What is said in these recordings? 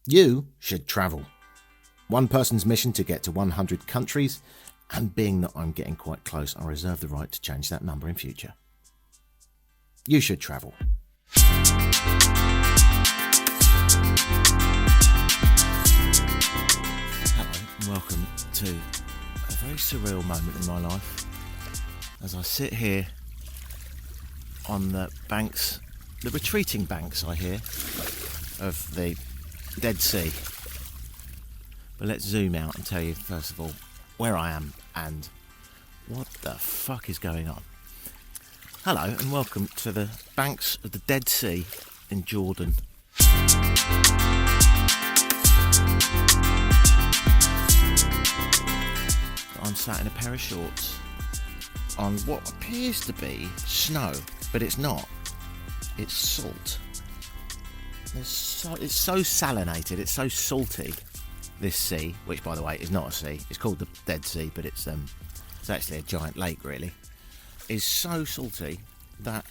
You should travel. One person's mission to get to 100 countries, and being that I'm getting quite close, I reserve the right to change that number in future. You should travel. Hello and welcome to a very surreal moment in my life as I sit here on the banks, the retreating banks, I hear, of the Dead Sea. But let's zoom out and tell you first of all where I am and what the fuck is going on. Hello and welcome to the banks of the Dead Sea in Jordan. I'm sat in a pair of shorts on what appears to be snow, but it's not. It's salt. It's so salinated, it's so salty, this sea, which by the way is not a sea, it's called the Dead Sea, but it's actually a giant lake really, is so salty that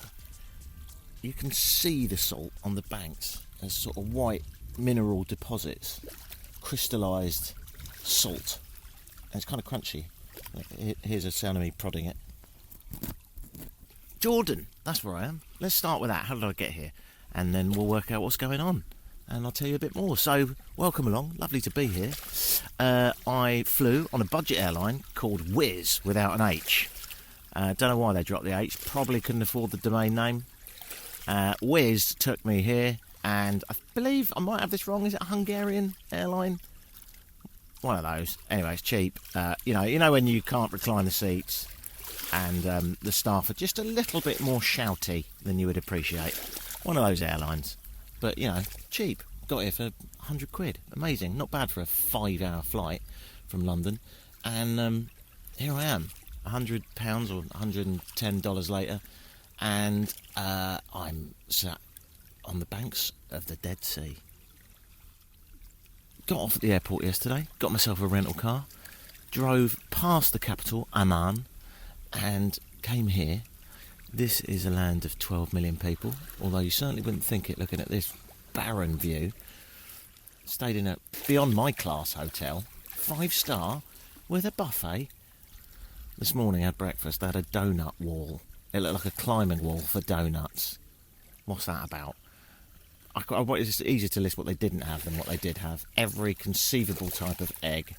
you can see the salt on the banks as sort of white mineral deposits, crystallised salt, and it's kind of crunchy. Here's a sound of me prodding it. Jordan, that's where I am. Let's start with that. How did I get here? And then we'll work out what's going on, and I'll tell you a bit more. So, welcome along. Lovely to be here. I flew on a budget airline called Wizz, without an H. Don't know why they dropped the H. Probably couldn't afford the domain name. Wizz took me here, and I believe, I might have this wrong, is it a Hungarian airline? One of those. Anyway, it's cheap. You know when you can't recline the seats, and the staff are just a little bit more shouty than you would appreciate. One of those airlines. But, cheap. Got here for 100 quid. Amazing. Not bad for a 5-hour flight from London. And here I am, £100 or $110 later, and I'm sat on the banks of the Dead Sea. Got off at the airport yesterday, got myself a rental car, drove past the capital, Amman, and came here. This is a land of 12 million people, although you certainly wouldn't think it looking at this barren view. Stayed in a beyond my class hotel, 5-star, with a buffet. This morning I had breakfast, they had a donut wall. It looked like a climbing wall for donuts. What's that about? It's easier to list what they didn't have than what they did have. Every conceivable type of egg,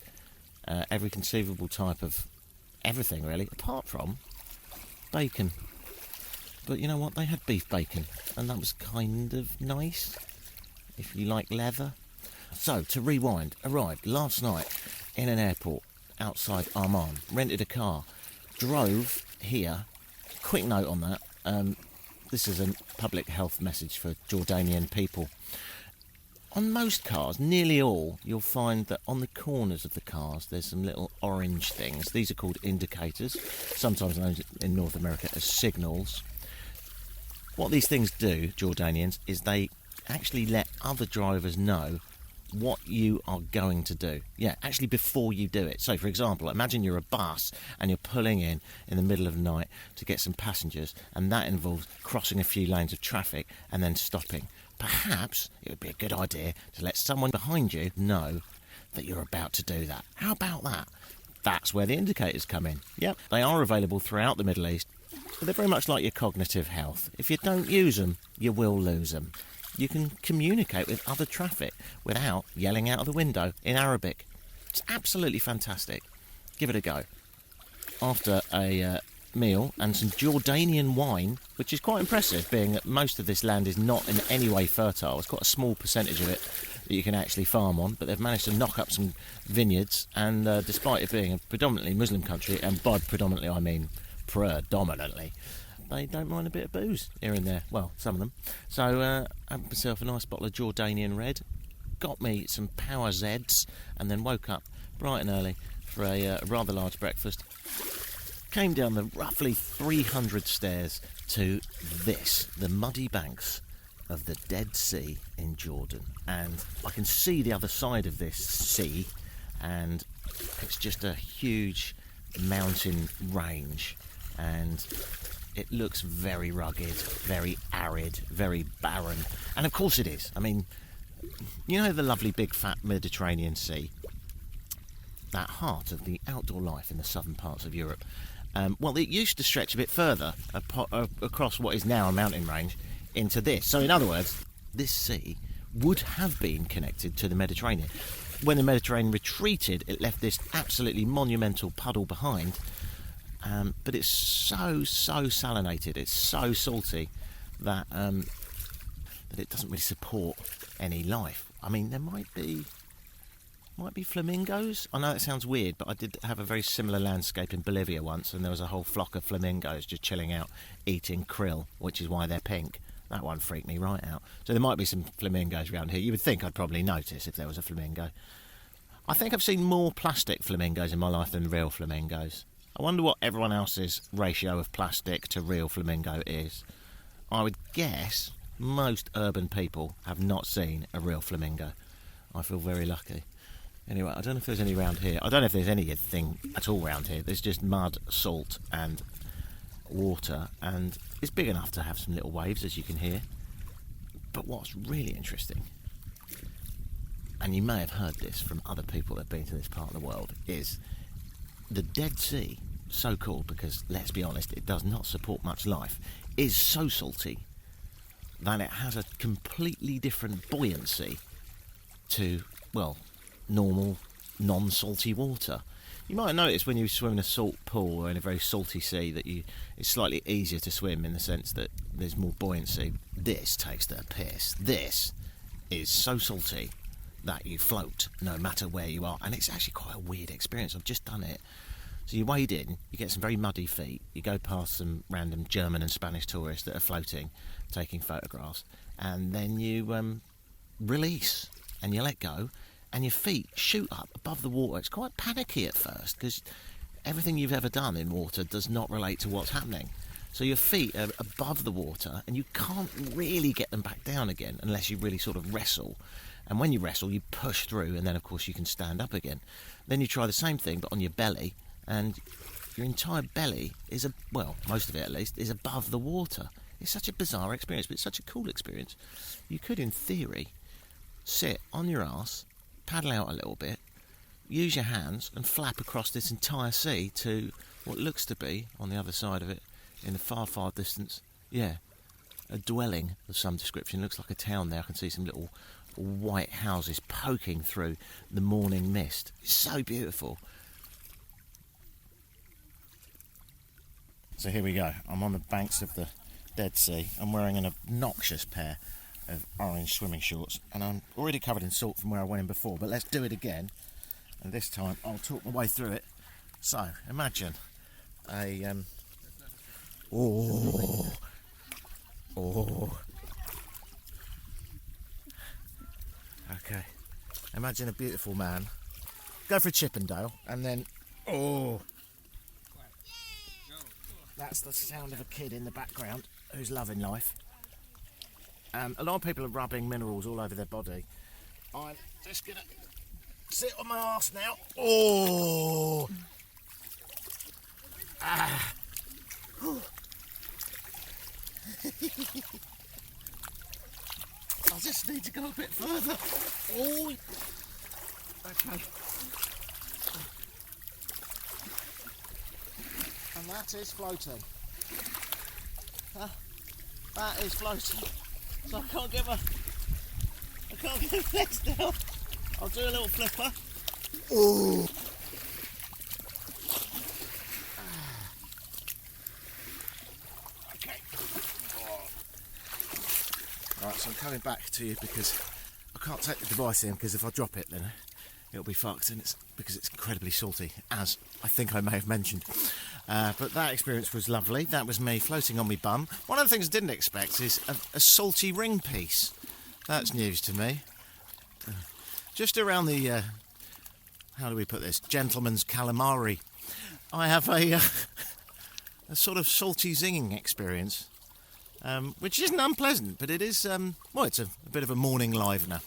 every conceivable type of everything really, apart from bacon. But you know what, they had beef bacon, and that was kind of nice, if you like leather. So, to rewind, arrived last night in an airport outside Amman, rented a car, drove here. Quick note on that, this is a public health message for Jordanian people. On most cars, nearly all, you'll find that on the corners of the cars there's some little orange things. These are called indicators, sometimes known in North America as signals. What these things do, Jordanians, is they actually let other drivers know what you are going to do. Yeah, actually before you do it. So, for example, imagine you're a bus and you're pulling in the middle of the night to get some passengers, and that involves crossing a few lanes of traffic and then stopping. Perhaps it would be a good idea to let someone behind you know that you're about to do that. How about that? That's where the indicators come in. Yep, they are available throughout the Middle East, but they're very much like your cognitive health. If you don't use them, you will lose them. You can communicate with other traffic without yelling out of the window in Arabic. It's absolutely fantastic. Give it a go. After a meal and some Jordanian wine, which is quite impressive, being that most of this land is not in any way fertile. It's quite a small percentage of it that you can actually farm on, but they've managed to knock up some vineyards, and despite it being a predominantly Muslim country, and by predominantly I mean predominantly, they don't mind a bit of booze here and there. Well, some of them. So I had myself a nice bottle of Jordanian red, got me some Power Zeds, and then woke up bright and early for a rather large breakfast. Came down the roughly 300 stairs to this, the muddy banks of the Dead Sea in Jordan. And I can see the other side of this sea, and it's just a huge mountain range, and it looks very rugged, very arid, very barren. And of course it is. I mean, You know the lovely big fat Mediterranean Sea? That heart of the outdoor life in the southern parts of Europe. Well, it used to stretch a bit further across what is now a mountain range into this. So, in other words, this sea would have been connected to the Mediterranean. When the Mediterranean retreated, it left this absolutely monumental puddle behind. But it's so salinated, it's so salty that it doesn't really support any life. I mean, there might be flamingos. I know that sounds weird, but I did have a very similar landscape in Bolivia once, and there was a whole flock of flamingos just chilling out, eating krill, which is why they're pink. That one freaked me right out. So there might be some flamingos around here. You would think I'd probably notice if there was a flamingo. I think I've seen more plastic flamingos in my life than real flamingos. I wonder what everyone else's ratio of plastic to real flamingo is. I would guess most urban people have not seen a real flamingo. I feel very lucky. Anyway, I don't know if there's any around here. I don't know if there's anything at all around here. There's just mud, salt and water, and it's big enough to have some little waves, as you can hear. But what's really interesting, and you may have heard this from other people that have been to this part of the world, is the Dead Sea, so called because, let's be honest, it does not support much life, is so salty that it has a completely different buoyancy to, well, normal, non-salty water. You might notice when you swim in a salt pool or in a very salty sea that it's slightly easier to swim in the sense that there's more buoyancy. This takes the piss. This is so salty that you float no matter where you are, and it's actually quite a weird experience. I've just done it. So you wade in, you get some very muddy feet, you go past some random German and Spanish tourists that are floating, taking photographs, and then you release and you let go, and your feet shoot up above the water. It's quite panicky at first because everything you've ever done in water does not relate to what's happening. So your feet are above the water and you can't really get them back down again unless you really sort of wrestle. And when you wrestle, you push through, and then of course you can stand up again. Then you try the same thing but on your belly, and your entire belly is, well, most of it at least, is above the water. It's such a bizarre experience, but it's such a cool experience. You could, in theory, sit on your arse, paddle out a little bit, use your hands and flap across this entire sea to what looks to be, on the other side of it, in the far distance, a dwelling of some description. Looks like a town there. I can see some little white houses poking through the morning mist. It's so beautiful. So here we go. I'm on the banks of the Dead Sea. I'm wearing an obnoxious pair of orange swimming shorts, and I'm already covered in salt from where I went in before, but let's do it again, and this time I'll talk my way through it. So imagine a okay, imagine a beautiful man, go for Chippendale, and then that's the sound of a kid in the background who's loving life. A lot of people are rubbing minerals all over their body. I'm just going to sit on my arse now. Oh! Ah! I just need to go a bit further. Oh! Okay. And that is floating. That is floating. So I can't get my legs down. I'll do a little flipper. Oh. Okay. Right, so I'm coming back to you because I can't take the device in, because if I drop it then it'll be fucked, and it's because it's incredibly salty, as I think I may have mentioned. But that experience was lovely. That was me floating on my bum. One of the things I didn't expect is a salty ring piece. That's news to me. Just around the, how do we put this, gentleman's calamari, I have a sort of salty zinging experience, which isn't unpleasant, but it is, it's a bit of a morning livener.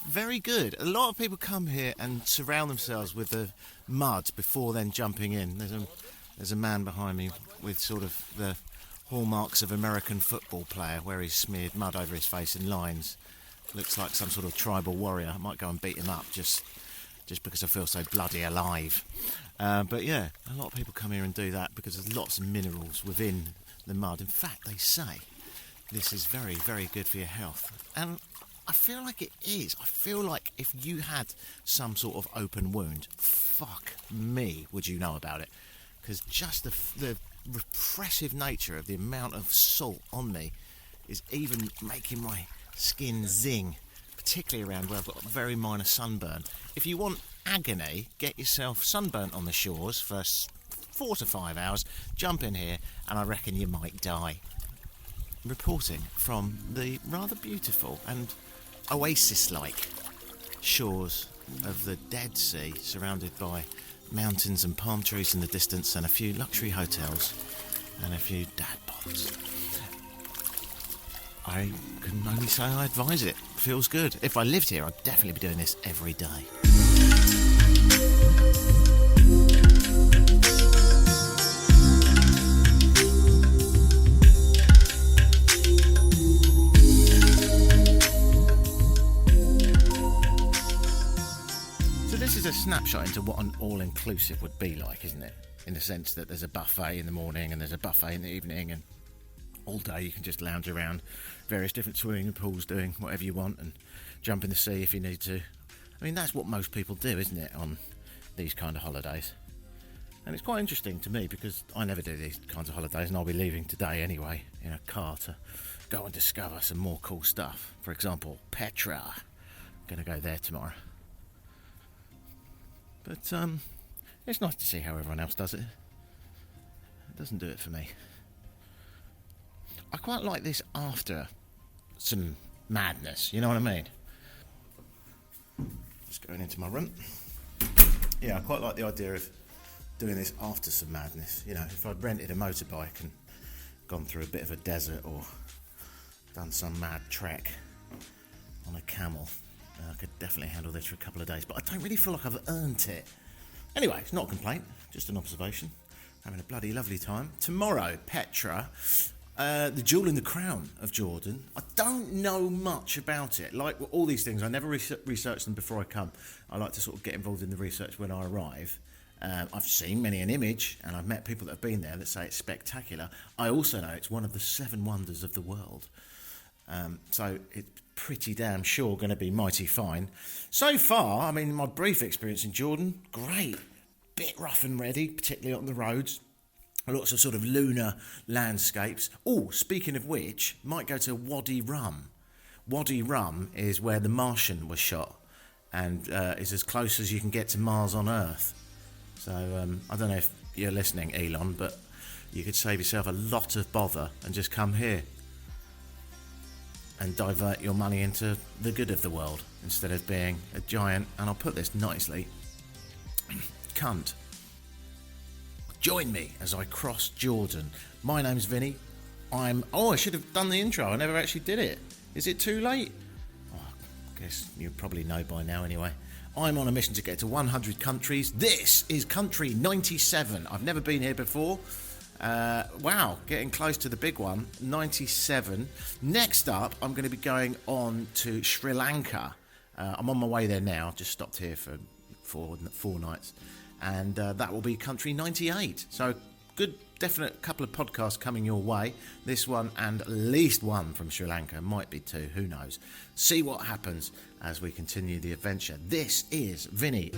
Very good. A lot of people come here and surround themselves with the mud before then jumping in. There's a man behind me with sort of the hallmarks of American football player, where he's smeared mud over his face in lines Looks like some sort of tribal warrior. I might go and beat him up just because I feel so bloody alive. But yeah, a lot of people come here and do that because there's lots of minerals within the mud. In fact, they say this is very, very good for your health. And I feel like it is. I feel like if you had some sort of open wound, fuck me, would you know about it? Because just the repressive nature of the amount of salt on me is even making my skin zing, particularly around where I've got a very minor sunburn. If you want agony, get yourself sunburnt on the shores for 4 to 5 hours, jump in here, and I reckon you might die. Reporting from the rather beautiful and oasis-like shores of the Dead Sea, surrounded by mountains and palm trees in the distance and a few luxury hotels and a few dad bods. I can only say I advise it. Feels good. If I lived here, I'd definitely be doing this every day. This is a snapshot into what an all-inclusive would be like, isn't it? In the sense that there's a buffet in the morning and there's a buffet in the evening, and all day you can just lounge around various different swimming pools doing whatever you want and jump in the sea if you need to. I mean, that's what most people do, isn't it, on these kind of holidays? And it's quite interesting to me because I never do these kinds of holidays, and I'll be leaving today anyway in a car to go and discover some more cool stuff. For example, Petra. I'm going to go there tomorrow. But it's nice to see how everyone else does it. It doesn't do it for me. I quite like this after some madness, you know what I mean? Just going into my room. Yeah, I quite like the idea of doing this after some madness. You know, if I'd rented a motorbike and gone through a bit of a desert or done some mad trek on a camel, I could definitely handle this for a couple of days, but I don't really feel like I've earned it. Anyway, it's not a complaint, just an observation. Having a bloody lovely time. Tomorrow, Petra, the jewel in the crown of Jordan. I don't know much about it. Like all these things, I never research them before I come. I like to sort of get involved in the research when I arrive. I've seen many an image, and I've met people that have been there that say it's spectacular. I also know it's one of the 7 wonders of the world. So it's pretty damn sure going to be mighty fine. So far, I mean, my brief experience in Jordan, great. Bit rough and ready, particularly on the roads. Lots of sort of lunar landscapes. Oh, speaking of which, might go to Wadi Rum. Wadi Rum is where The Martian was shot, and is as close as you can get to Mars on Earth. So I don't know if you're listening, Elon, but you could save yourself a lot of bother and just come here and divert your money into the good of the world instead of being a giant, and I'll put this nicely, cunt. Join me as I cross Jordan. My name's Vinny. I should have done the intro. I never actually did it. Is it too late? Oh, I guess you probably know by now anyway. I'm on a mission to get to 100 countries. This is country 97. I've never been here before. Wow, getting close to the big one, 97. Next up, I'm going to be going on to Sri Lanka. I'm on my way there now, just stopped here for four nights. And that will be country 98. So good, definite couple of podcasts coming your way. This one and at least one from Sri Lanka, might be 2, who knows. See what happens as we continue the adventure. This is Vinny.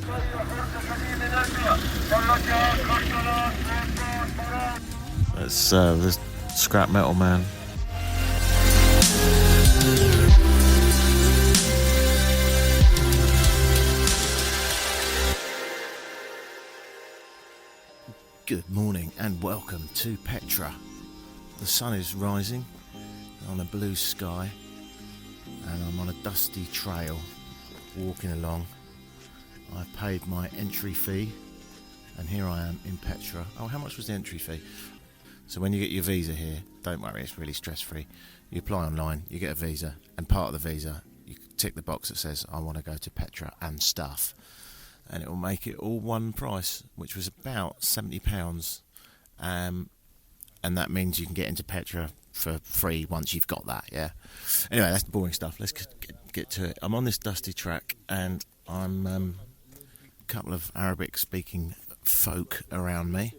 That's the scrap metal man. Good morning and welcome to Petra. The sun is rising on a blue sky and I'm on a dusty trail walking along. I've paid my entry fee and here I am in Petra. Oh, how much was the entry fee? So when you get your visa here, don't worry, it's really stress-free. You apply online, you get a visa, and part of the visa, you tick the box that says, I want to go to Petra and stuff. And it will make it all one price, which was about £70. And that means you can get into Petra for free once you've got that, yeah. Anyway, that's the boring stuff. Let's get to it. I'm on this dusty track, and I'm a couple of Arabic-speaking folk around me,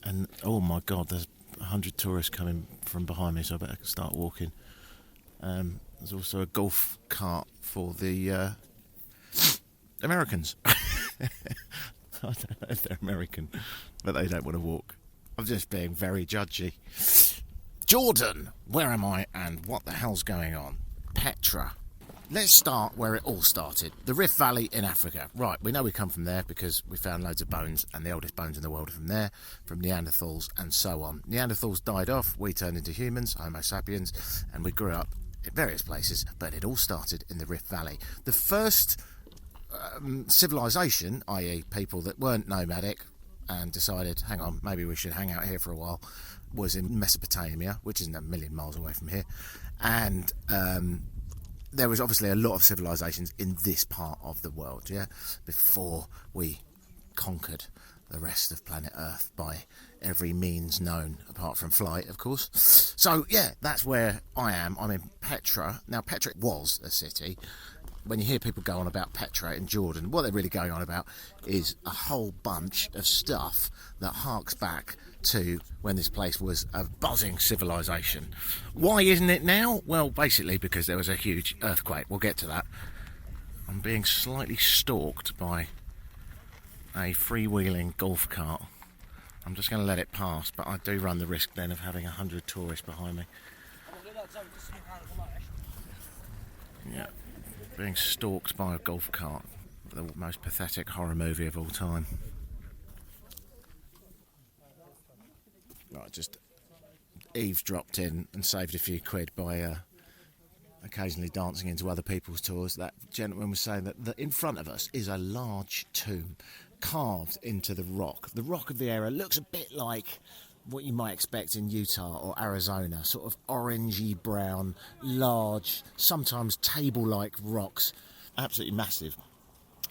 and oh my God, there's 100 tourists coming from behind me, so I better start walking. There's also a golf cart for the Americans. I don't know if they're American, but they don't want to walk. I'm just being very judgy. Jordan, where am I and what the hell's going on? Petra. Let's start where it all started. The Rift Valley in Africa. Right, we know we come from there because we found loads of bones, and the oldest bones in the world are from there, from Neanderthals and so on. Neanderthals died off, we turned into humans, Homo sapiens, and we grew up in various places, but it all started in the Rift Valley. The first civilization, i.e. people that weren't nomadic and decided, hang on, maybe we should hang out here for a while, was in Mesopotamia, which isn't a million miles away from here. And there was obviously a lot of civilizations in this part of the world, yeah, before we conquered the rest of planet Earth by every means known, apart from flight, of course. So, yeah, that's where I am. I'm in Petra. Now, Petra was a city. When you hear people go on about Petra in Jordan, what they're really going on about is a whole bunch of stuff that harks back to when this place was a buzzing civilization. Why isn't it now? Well, basically because there was a huge earthquake. We'll get to that. I'm being slightly stalked by a freewheeling golf cart. I'm just going to let it pass, but I do run the risk then of having 100 tourists behind me. Yeah. Being stalked by a golf cart, the most pathetic horror movie of all time. Right, just eavesdropped in and saved a few quid by occasionally dancing into other people's tours. That gentleman was saying that in front of us is a large tomb carved into the rock. The rock of the area looks a bit like what you might expect in Utah or Arizona, sort of orangey brown, large, sometimes table-like rocks. Absolutely massive.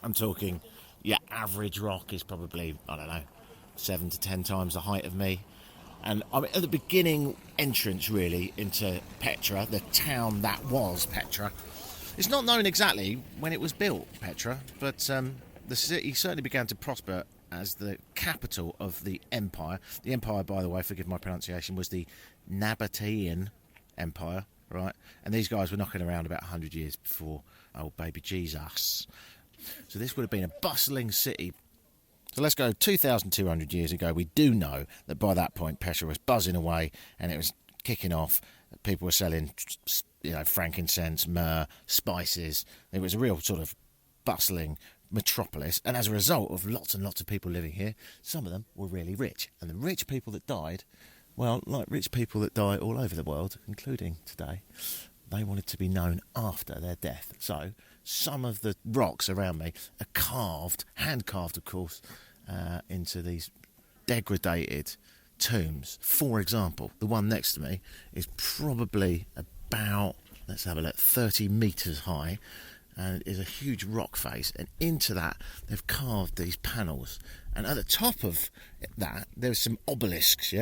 I'm talking, your average rock is probably, 7 to 10 times the height of me. And I'm at the beginning entrance, really, into Petra, the town that was Petra. It's not known exactly when it was built, Petra, but the city certainly began to prosper as the capital of the empire. The empire, by the way, forgive my pronunciation, was the Nabatean Empire, right? And these guys were knocking around about 100 years before old baby Jesus. So this would have been a bustling city. So let's go 2,200 years ago. We do know that by that point Petra was buzzing away and it was kicking off. People were selling, frankincense, myrrh, spices. It was a real sort of bustling metropolis, and as a result of lots and lots of people living here, some of them were really rich. And the rich people that died, well, like rich people that die all over the world, including today, they wanted to be known after their death. So some of the rocks around me are carved, hand-carved of course, into these degraded tombs. For example, the one next to me is probably about, let's have a look, 30 metres high, and it is a huge rock face, and into that they've carved these panels, and at the top of that there's some obelisks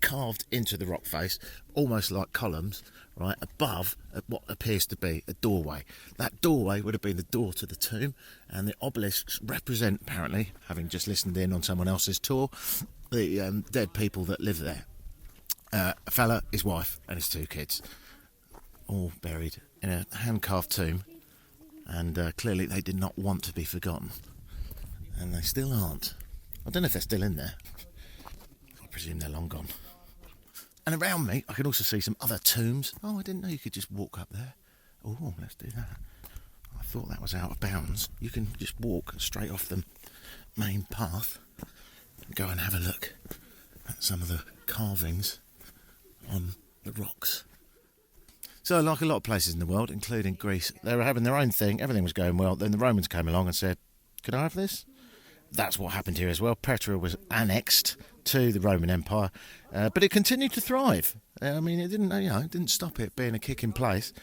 carved into the rock face, almost like columns, right above what appears to be a doorway. That doorway would have been the door to the tomb, and the obelisks represent, apparently, having just listened in on someone else's tour, the dead people that live there. A fella, his wife and his 2 kids, all buried in a hand-carved tomb, and clearly they did not want to be forgotten, and they still aren't. I don't know if they're still in there. I presume they're long gone. And around me I can also see some other tombs. Oh, I didn't know you could just walk up there. Oh, let's do that. I thought that was out of bounds. You can just walk straight off the main path and go and have a look at some of the carvings on the rocks. So, like a lot of places in the world, including Greece, they were having their own thing. Everything was going well. Then the Romans came along and said, "Can I have this?" That's what happened here as well. Petra was annexed to the Roman Empire, but it continued to thrive. It didn't stop it being a kicking place.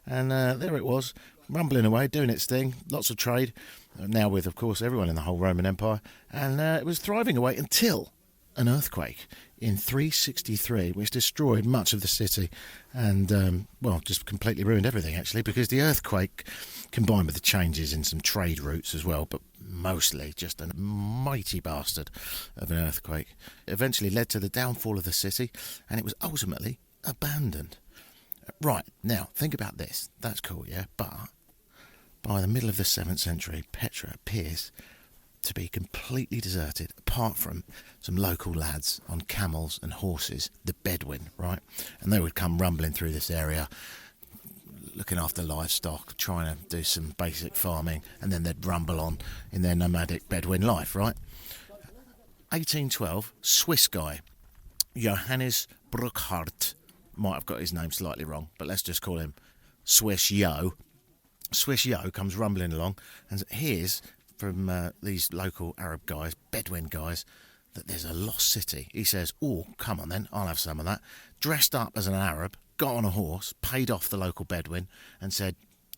And there it was, rumbling away, doing its thing. Lots of trade, now with, of course, everyone in the whole Roman Empire. And it was thriving away until an earthquake in 363, which destroyed much of the city and, just completely ruined everything, actually, because the earthquake, combined with the changes in some trade routes as well, but mostly just a mighty bastard of an earthquake, eventually led to the downfall of the city, and it was ultimately abandoned. Right, now, think about this. That's cool, yeah? But by the middle of the 7th century, Petra appears to be completely deserted, apart from some local lads on camels and horses, the Bedouin, right? And they would come rumbling through this area, looking after livestock, trying to do some basic farming, and then they'd rumble on in their nomadic Bedouin life, right? 1812, Swiss guy, Johannes Bruckhardt, might have got his name slightly wrong, but let's just call him Swiss Yo. Swiss Yo comes rumbling along and hears from these local Arab guys, Bedouin guys, that there's a lost city. He says, oh, come on then, I'll have some of that. Dressed up as an Arab, got on a horse, paid off the local Bedouin and said,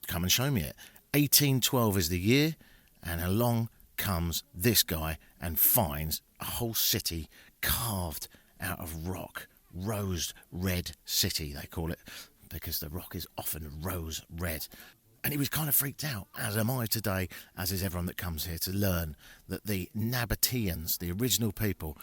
come and show me it. 1812 is the year, and along comes this guy and finds a whole city carved out of rock. Rose red city, they call it, because the rock is often rose red. And he was kind of freaked out, as am I today, as is everyone that comes here, to learn that the Nabateans, the original people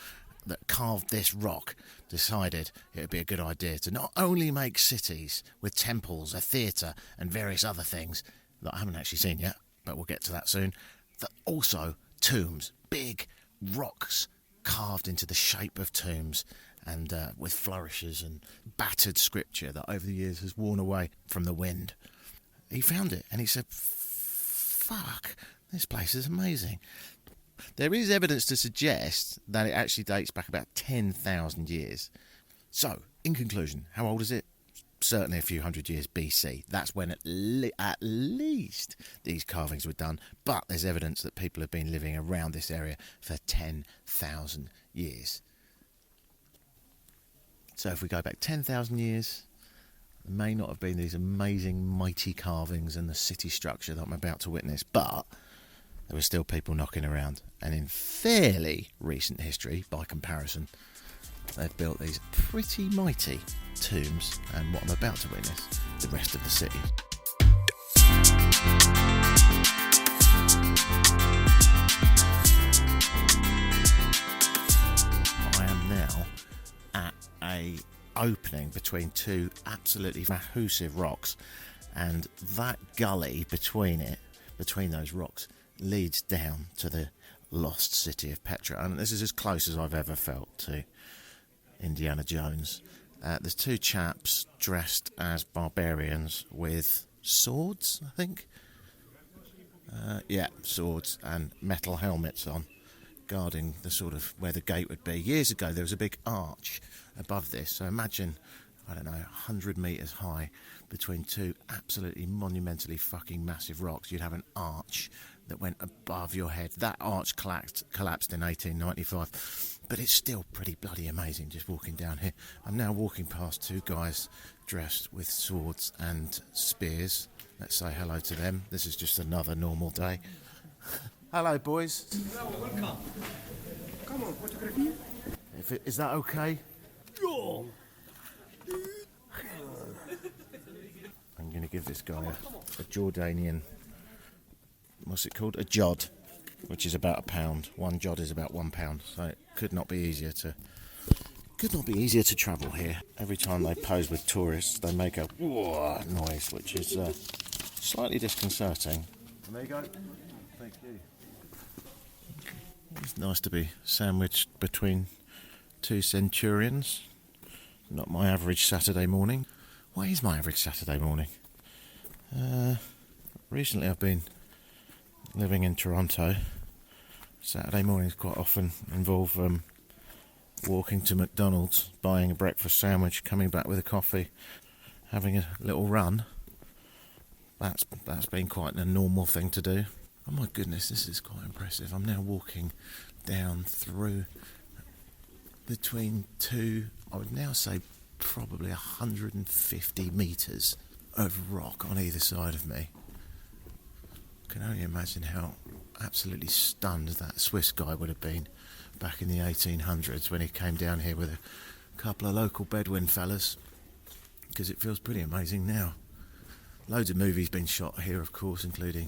that carved this rock, decided it would be a good idea to not only make cities with temples, a theatre and various other things that I haven't actually seen yet, but we'll get to that soon, but also tombs, big rocks carved into the shape of tombs, and with flourishes and battered scripture that over the years has worn away from the wind. He found it and he said, fuck, this place is amazing. There is evidence to suggest that it actually dates back about 10,000 years. So, in conclusion, how old is it? Certainly a few hundred years BC. That's when at least these carvings were done. But there's evidence that people have been living around this area for 10,000 years. So if we go back 10,000 years, there may not have been these amazing, mighty carvings and the city structure that I'm about to witness, but there were still people knocking around. And in fairly recent history, by comparison, they've built these pretty mighty tombs, and what I'm about to witness, the rest of the city. I am now at a opening between two absolutely massive rocks, and that gully between those rocks leads down to the lost city of Petra, and this is as close as I've ever felt to Indiana Jones. There's two chaps dressed as barbarians with swords, I think. Swords and metal helmets on, guarding the sort of where the gate would be. Years ago there was a big arch above this, so imagine, 100 metres high between two absolutely monumentally fucking massive rocks. You'd have an arch that went above your head. That arch collapsed in 1895, but it's still pretty bloody amazing just walking down here. I'm now walking past two guys dressed with swords and spears. Let's say hello to them. This is just another normal day. Hello, boys. Welcome. Come on, photography. Is that okay? Yo. I'm going to give this guy a Jordanian, what's it called? A jod, which is about £1. One jod is about £1, so it could not be easier to travel here. Every time they pose with tourists, they make a whoa noise, which is slightly disconcerting. And there you go. Thank you. It's nice to be sandwiched between two centurions. Not my average Saturday morning. What is my average Saturday morning? Recently I've been living in Toronto. Saturday mornings quite often involve walking to McDonald's, buying a breakfast sandwich, coming back with a coffee, having a little run. That's been quite a normal thing to do. Oh my goodness, this is quite impressive. I'm now walking down through between two, I would now say probably 150 metres of rock on either side of me. I can only imagine how absolutely stunned that Swiss guy would have been back in the 1800s when he came down here with a couple of local Bedouin fellas, because it feels pretty amazing now. Loads of movies been shot here, of course, including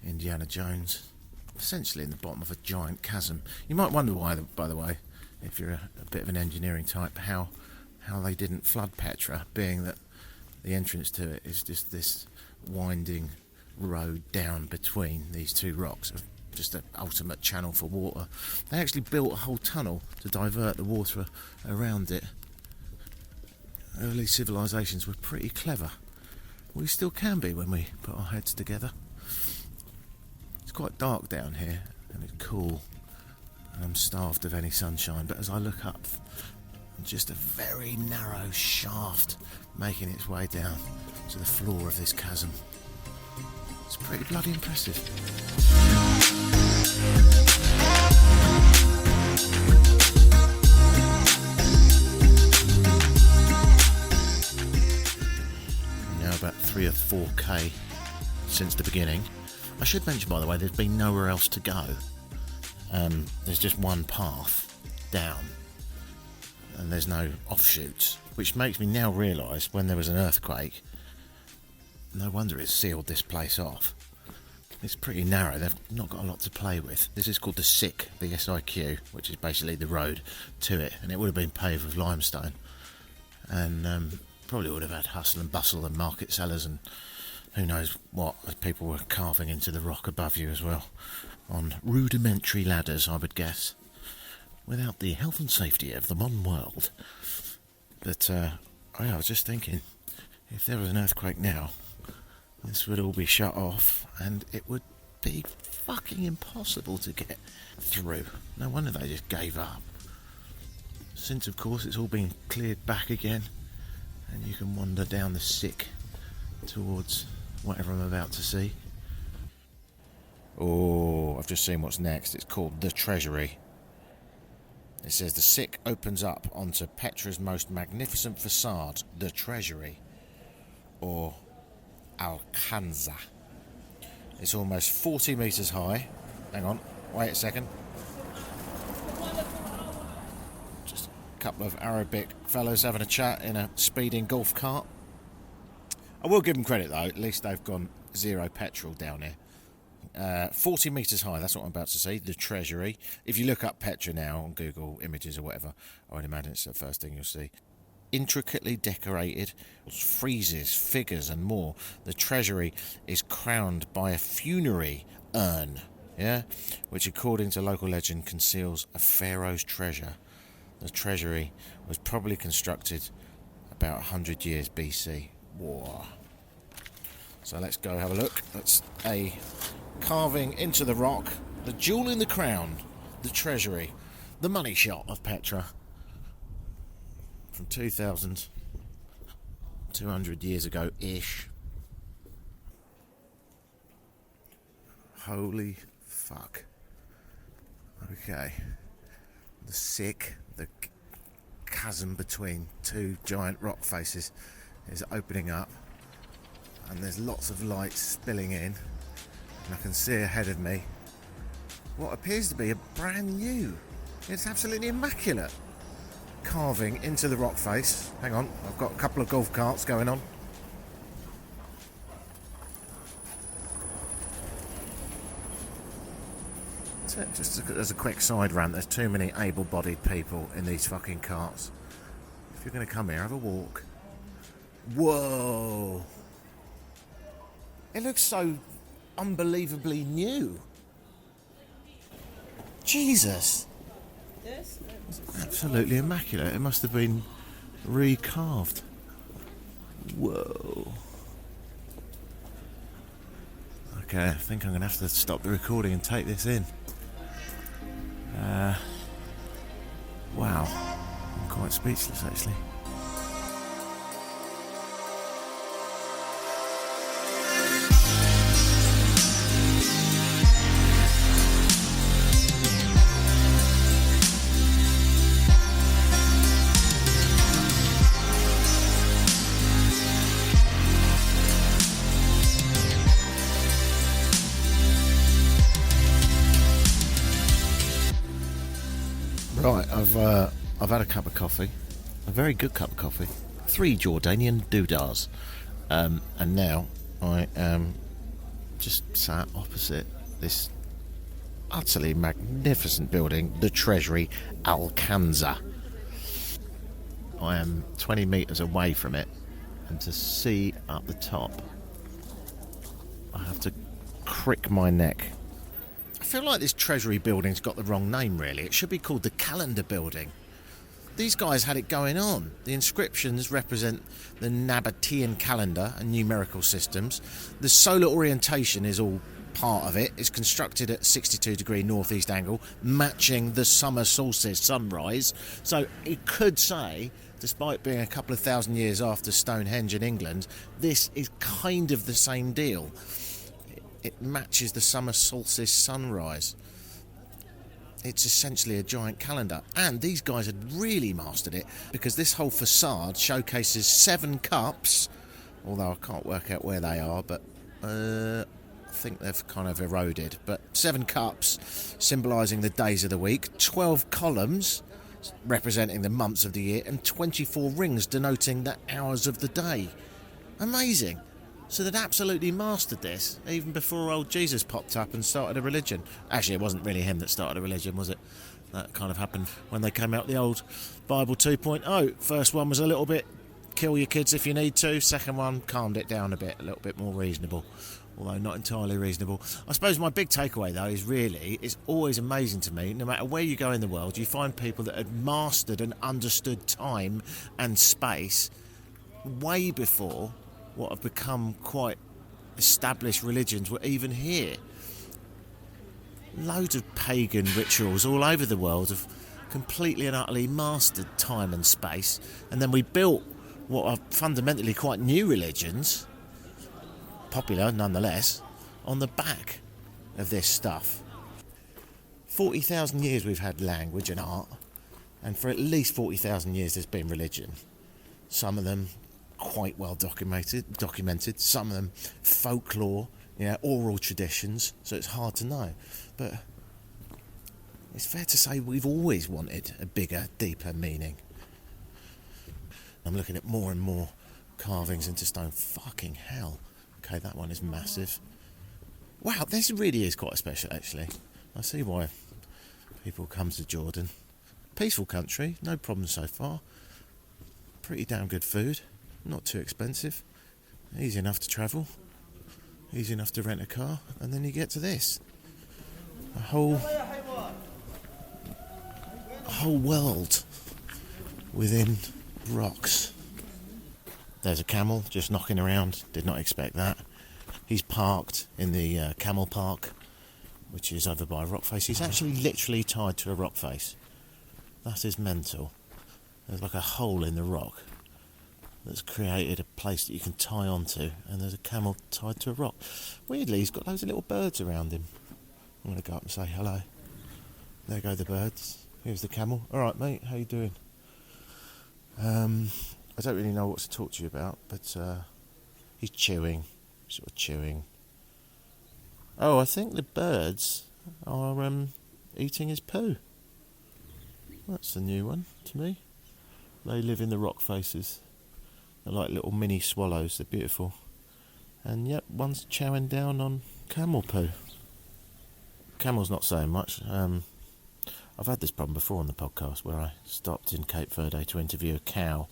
Indiana Jones, essentially in the bottom of a giant chasm. You might wonder why, by the way, if you're a bit of an engineering type, how they didn't flood Petra, being that the entrance to it is just this winding road down between these two rocks, just an ultimate channel for water. They actually built a whole tunnel to divert the water around it. Early civilisations were pretty clever. We still can be when we put our heads together. It's quite dark down here and it's cool, and I'm starved of any sunshine, but as I look up, just a very narrow shaft making its way down to the floor of this chasm. It's pretty bloody impressive. Now about 3 or 4k since the beginning. I should mention, by the way, there's been nowhere else to go. There's just one path down, and there's no offshoots, which makes me now realise when there was an earthquake, no wonder it sealed this place off. It's pretty narrow, they've not got a lot to play with. This is called the SIQ, the SIQ, which is basically the road to it, and it would have been paved with limestone, and probably would have had hustle and bustle and market sellers and who knows what, as people were carving into the rock above you as well, on rudimentary ladders, I would guess, without the health and safety of the modern world. But I was just thinking, if there was an earthquake now, this would all be shut off and it would be fucking impossible to get through. No wonder they just gave up. Since, of course, it's all been cleared back again, and you can wander down the SIQ towards whatever I'm about to see. Oh, I've just seen what's next. It's called the Treasury. It says the SIQ opens up onto Petra's most magnificent facade, the Treasury, or Alcanza. It's almost 40 metres high. Hang on, wait a second. Just a couple of Arabic fellows having a chat in a speeding golf cart. I will give them credit though, at least they've gone zero petrol down here. 40 metres high, that's what I'm about to say, the Treasury. If you look up Petra now on Google Images or whatever, I would imagine it's the first thing you'll see. Intricately decorated, friezes, figures and more. The Treasury is crowned by a funerary urn, which according to local legend conceals a pharaoh's treasure. The Treasury was probably constructed about 100 years BC. Whoa. So let's go have a look. That's a carving into the rock, the jewel in the crown, the Treasury, the money shot of Petra from 2,200 years ago-ish. Holy fuck. Okay. The SIQ, the chasm between two giant rock faces, is opening up, and there's lots of light spilling in, and I can see ahead of me what appears to be a brand new, it's absolutely immaculate carving into the rock face. Hang on, I've got a couple of golf carts going on. So just as a quick side rant, there's too many able-bodied people in these fucking carts. If you're going to come here, have a walk. Whoa! It looks so unbelievably new. Jesus! It's absolutely immaculate. It must have been recarved. Whoa. Okay, I think I'm going to have to stop the recording and take this in. Wow. I'm quite speechless, actually. Right, I've had a cup of coffee, a very good cup of coffee, 3 Jordanian doodahs, and now I am just sat opposite this utterly magnificent building, the Treasury Alcanza. I am 20 metres away from it, and to see up the top, I have to crick my neck. I feel like this Treasury building's got the wrong name, really. It should be called the Calendar Building. These guys had it going on. The inscriptions represent the Nabatean calendar and numerical systems. The solar orientation is all part of it. It's constructed at 62-degree northeast angle, matching the summer solstice sunrise. So it could say, despite being a couple of thousand years after Stonehenge in England, this is kind of the same deal. It matches the summer solstice sunrise. It's essentially a giant calendar, and these guys had really mastered it, because this whole facade showcases 7 cups, although I can't work out where they are, but I think they've kind of eroded, but 7 cups symbolising the days of the week, 12 columns representing the months of the year, and 24 rings denoting the hours of the day. Amazing. So they'd absolutely mastered this, even before old Jesus popped up and started a religion. Actually, it wasn't really him that started a religion, was it? That kind of happened when they came out the old Bible 2.0. First one was a little bit, kill your kids if you need to. Second one, calmed it down a bit, a little bit more reasonable. Although not entirely reasonable. I suppose my big takeaway, though, is really, it's always amazing to me, no matter where you go in the world, you find people that had mastered and understood time and space way before what have become quite established religions were even here. Loads of pagan rituals all over the world have completely and utterly mastered time and space, and then we built what are fundamentally quite new religions, popular nonetheless, on the back of this stuff. 40,000 years we've had language and art, and for at least 40,000 years there's been religion. Some of them quite well documented, some of them folklore, oral traditions, so it's hard to know. But it's fair to say we've always wanted a bigger, deeper meaning. I'm looking at more and more carvings into stone. Fucking hell. Okay, that one is massive. Wow, this really is quite special, actually. I see why people come to Jordan. Peaceful country, no problems so far. Pretty damn good food. Not too expensive, easy enough to travel, easy enough to rent a car, and then you get to this. A whole world within rocks. There's a camel just knocking around, did not expect that. He's parked in the camel park, which is over by a rock face. He's actually literally tied to a rock face. That is mental. There's like a hole in the rock that's created a place that you can tie onto, and there's a camel tied to a rock. Weirdly, he's got loads of little birds around him. I'm going to go up and say hello. There go the birds. Here's the camel. Alright mate, how you doing? I don't really know what to talk to you about, but he's chewing, sort of chewing. Oh, I think the birds are eating his poo. That's a new one to me. They live in the rock faces. They're like little mini swallows, they're beautiful. And yep, one's chowing down on camel poo. Camel's not saying much. I've had this problem before on the podcast where I stopped in Cape Verde to interview a cow.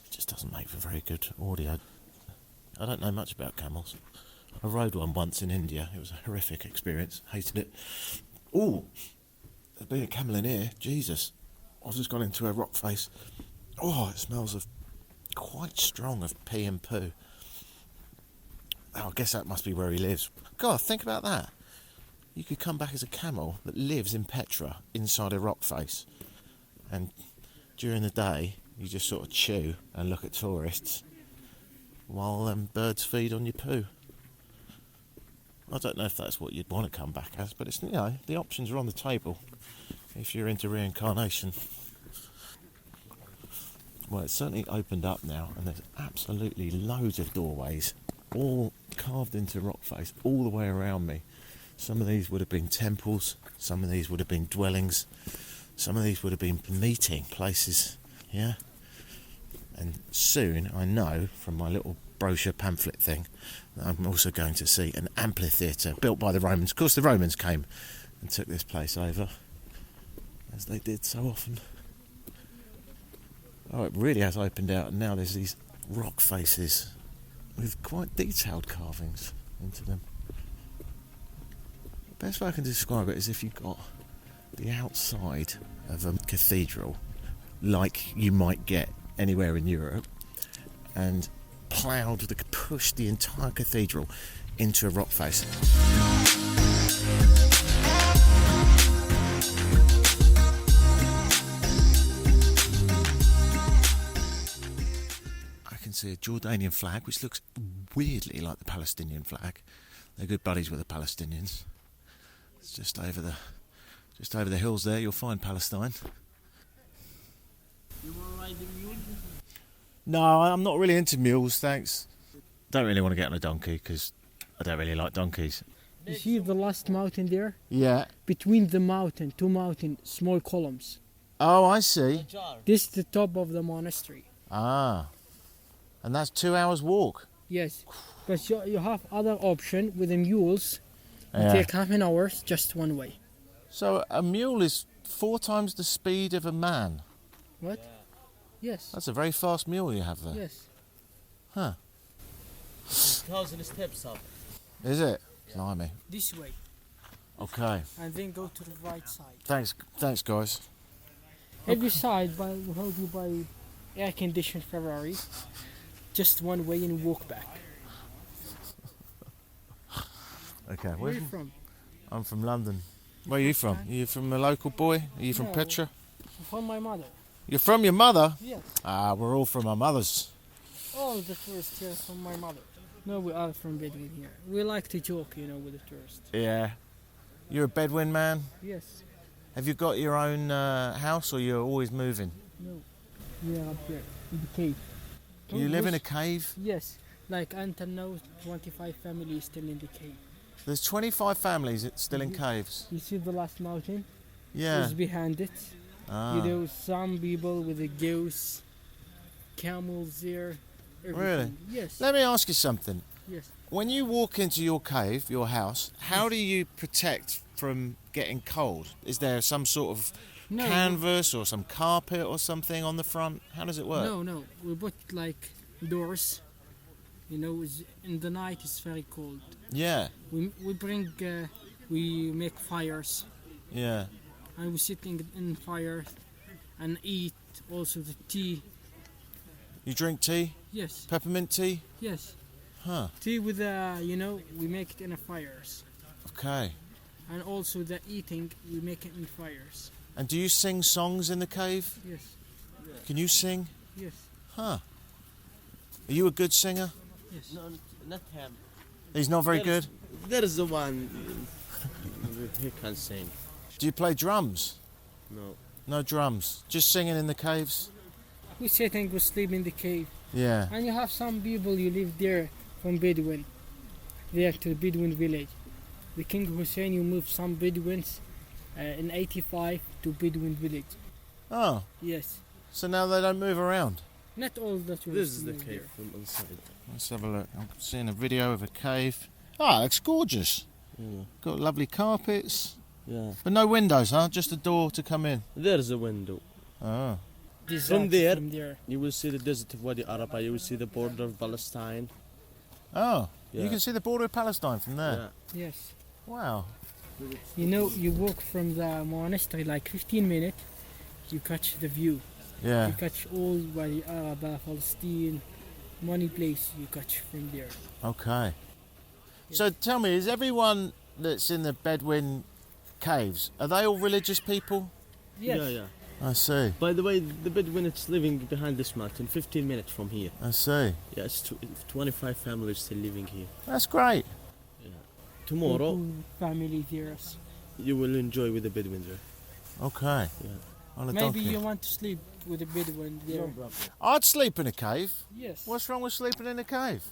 It just doesn't make for very good audio. I don't know much about camels. I rode one once in India. It was a horrific experience. Hated it. Ooh, there's been a camel in here. Jesus. I've just gone into a rock face. Oh, it smells of quite strong of pee and poo. Oh, I guess that must be where he lives. God, think about that. You could come back as a camel that lives in Petra, inside a rock face. And during the day, you just sort of chew and look at tourists while birds feed on your poo. I don't know if that's what you'd want to come back as, but it's, the options are on the table if you're into reincarnation. Well, it's certainly opened up now, and there's absolutely loads of doorways, all carved into rock face, all the way around me. Some of these would have been temples, some of these would have been dwellings, Some of these would have been meeting places, yeah. And soon, I know from my little brochure pamphlet thing, that I'm also going to see an amphitheatre built by the Romans. Of course, the Romans came and took this place over, as they did so often. Oh, it really has opened out, and now there's these rock faces with quite detailed carvings into them. The best way I can describe it is if you've got the outside of a cathedral, like you might get anywhere in Europe, and pushed the entire cathedral into a rock face. I can see a Jordanian flag, which looks weirdly like the Palestinian flag. They're good buddies with the Palestinians. It's just over the hills there. You'll find Palestine. You want to ride the mule? No, I'm not really into mules, thanks. Don't really want to get on a donkey because I don't really like donkeys. You see the last mountain there? Yeah. Between the mountain, two mountain, small columns. Oh, I see. This is the top of the monastery. Ah. And that's 2 hours walk. Yes, but you have other option with the mules. You Yeah. take half an hour, just one way. So a mule is 4 times the speed of a man. What? Yes. That's a very fast mule you have there. Yes. Huh. 1,000 steps up. Is it? Blimey. This way, Okay. and then go to the right side. Thanks, guys. Every side will hold you by air-conditioned Ferrari. Just one way and walk back. Okay. Where are you from? I'm from London. Where are you from? Are you from a local boy? Are you from No. Petra? From my mother. You're from your mother? Yes. Ah, we're all from our mothers. All the tourists here from my mother. No, we are from Bedouin here. We like to joke, with the tourists. Yeah. You're a Bedouin man? Yes. Have you got your own house or you're always moving? No. We are up there in the cave. You live in a cave? Yes. Like until now, 25 families still in the cave. There's 25 families still in caves. You see the last mountain? Yeah. Is behind it. Ah. Some people with a goose, camels there. Everything. Really? Yes. Let me ask you something. Yes. When you walk into your cave, your house, how do you protect from getting cold? Is there some sort of No. canvas or some carpet or something on the front? How does it work? No. We put like doors. In the night it's very cold. Yeah, We make fires yeah. and we sit in fire and eat also the tea. You drink tea? Yes. Peppermint tea? Yes. Huh, Tea with we make it in the fires. okay. And also the eating, we make it in fires. And do you sing songs in the cave? Yes. Can you sing? Yes. Huh. Are you a good singer? Yes. No, not him. He's not very good. There is the one. He can sing. Do you play drums? No. No drums. Just singing in the caves? We sitting, we sleep in the cave. Yeah. And you have some people you live there from Bedouin. There to the Bedouin village. The King Hussein, you moved some Bedouins in 85 to Bedouin village. Oh, Yes. so now they don't move around. Not all the tourists This is the live cave there. from inside. Let's have a look. I'm seeing a video of a cave. Ah, it's gorgeous. Yeah. Got lovely carpets. Yeah. But no windows, huh? Just a door to come in. There's a window. Oh. Desert From there. You will see the desert of Wadi Araba. You will see the border of Palestine. Oh, you Yeah. can see the border of Palestine from there. Yeah. Yes. Wow. You walk from the monastery like 15 minutes, you catch the view. Yeah. You catch all Wadi Araba, Palestine, many places you catch from there. Okay. So tell me, is everyone that's in the Bedouin caves, are they all religious people? Yes. Yeah. I see. By the way, the Bedouin is living behind this mountain, 15 minutes from here. I see. Yeah, it's 25 families still living here. That's great. Tomorrow, Family there. you will enjoy with the Bedouin there. Okay. Yeah. On a Maybe donkey. you want to sleep with a Bedouin there. I'd sleep in a cave. Yes. What's wrong with sleeping in a cave?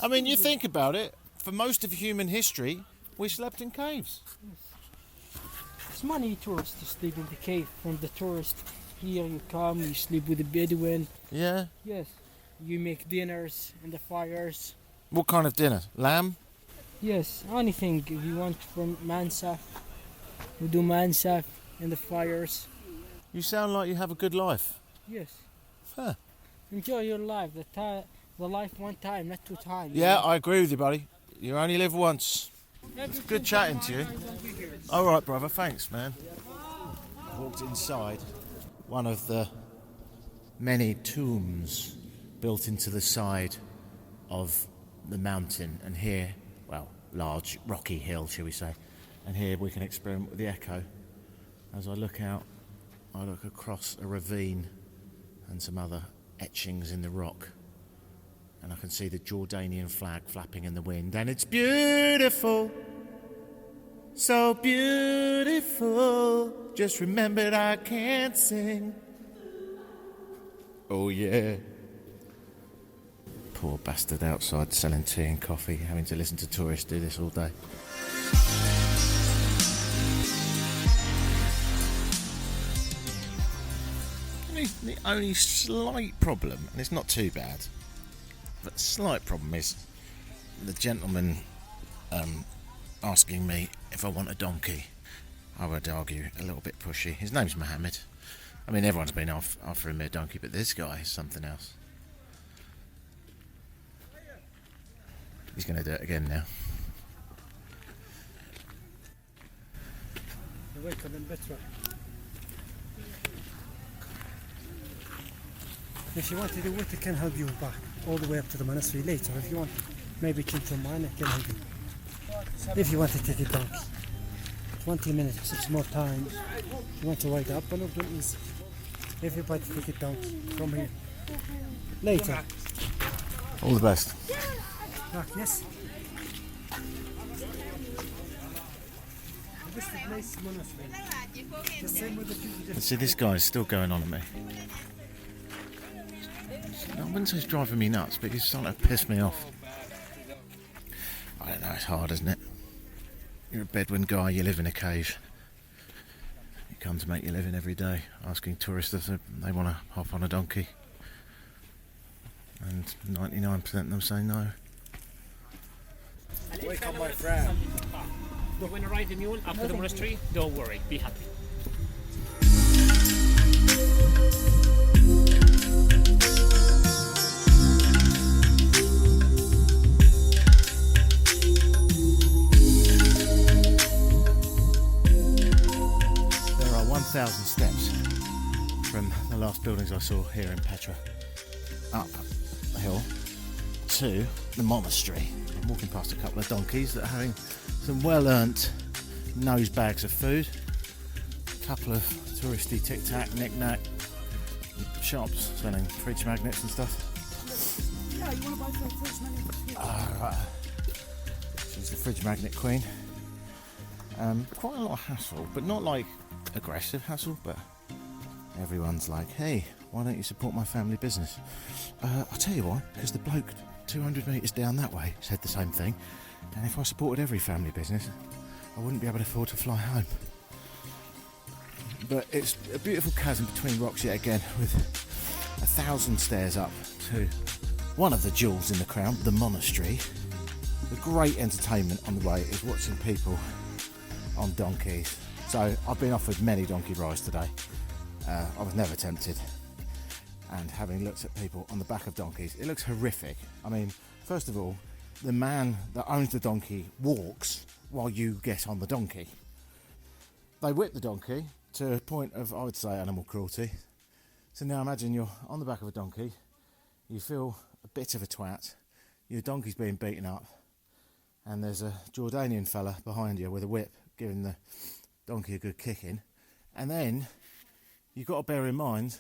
I mean, you think about it, for most of human history, we slept in caves. It's money tourists to sleep in the cave. From the tourist here, you come, you sleep with the Bedouin. Yeah? Yes, you make dinners in the fires. What kind of dinner? Lamb? Yes, anything if you want from mansaf. We do mansaf in the fires. You sound like you have a good life. Yes. Huh. Enjoy your life. The life one time, not two times. Yeah, I agree with you, buddy. You only live once. It's good chatting to you. All right, brother. Thanks, man. Walked inside one of the many tombs built into the side of the mountain, and here, well, large rocky hill, shall we say, and here we can experiment with the echo. As I look out, I look across a ravine and some other etchings in the rock, and I can see the Jordanian flag flapping in the wind, and it's beautiful, so beautiful. Just remembered I can't sing. Oh yeah. Poor bastard outside selling tea and coffee, having to listen to tourists do this all day. The only slight problem, and it's not too bad, but the slight problem is the gentleman asking me if I want a donkey. I would argue a little bit pushy. His name's Mohammed. I mean, everyone's been offering me a donkey, but this guy is something else. He's going to do it again now. Welcome in Petra. If you want to do it, I can help you back all the way up to the monastery later. If you want, maybe change your mind, I can help you. If you want to take a donkey, 20 minutes, it's more time. If you want to ride up, a little bit easy. Everybody take a donkey from here. Later. All the best. Back, yes. This is the place monastery. The same with the people. See, this guy's still going on at me. I wouldn't say he's driving me nuts, but he's starting to piss me off. I don't know, it's hard, isn't it? You're a Bedouin guy, you live in a cave. You come to make your living every day, asking tourists if they want to hop on a donkey. And 99% of them say no. Welcome, my friend. When you ride the mule up to the monastery, don't worry, be happy. There are 1,000 steps from the last buildings I saw here in Petra up the hill to the monastery. I'm walking past a couple of donkeys that are having some well-earned nose bags of food, a couple of touristy tic-tac, knick-knack shops selling fridge magnets and stuff. Yeah, you want to buy some fridge magnets? Right. She's the fridge magnet queen. Quite a lot of hassle, but not like aggressive hassle, but everyone's like, hey, why don't you support my family business? I'll tell you why, because the bloke 200 metres down that way said the same thing, and if I supported every family business, I wouldn't be able to afford to fly home. But it's a beautiful chasm between rocks yet again, with 1,000 stairs up to one of the jewels in the crown, the monastery. The great entertainment on the way is watching people on donkeys. So I've been offered many donkey rides today. I was never tempted. And having looked at people on the back of donkeys, it looks horrific. I mean, first of all, the man that owns the donkey walks while you get on the donkey. They whip the donkey to a point of, I would say, animal cruelty. So now imagine you're on the back of a donkey, you feel a bit of a twat, your donkey's being beaten up, and there's a Jordanian fella behind you with a whip giving the donkey a good kicking. And then you've got to bear in mind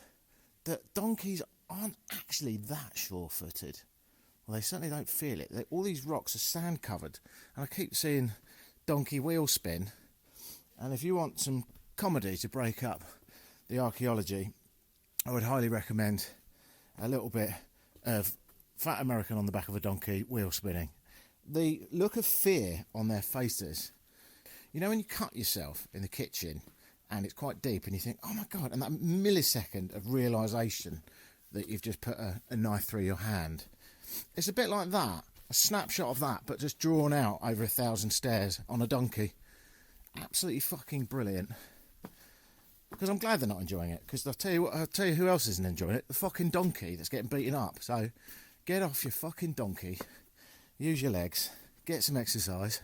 that donkeys aren't actually that sure-footed. Well, they certainly don't feel it. All these rocks are sand covered, and I keep seeing donkey wheel spin. And if you want some comedy to break up the archaeology, I would highly recommend a little bit of fat American on the back of a donkey wheel spinning. The look of fear on their faces. You know when you cut yourself in the kitchen and it's quite deep and you think, oh my God, and that millisecond of realisation that you've just put a knife through your hand. It's a bit like that, a snapshot of that, but just drawn out over 1,000 stairs on a donkey. Absolutely fucking brilliant. Because I'm glad they're not enjoying it, because I'll tell you who else isn't enjoying it, the fucking donkey that's getting beaten up. So get off your fucking donkey, use your legs, get some exercise.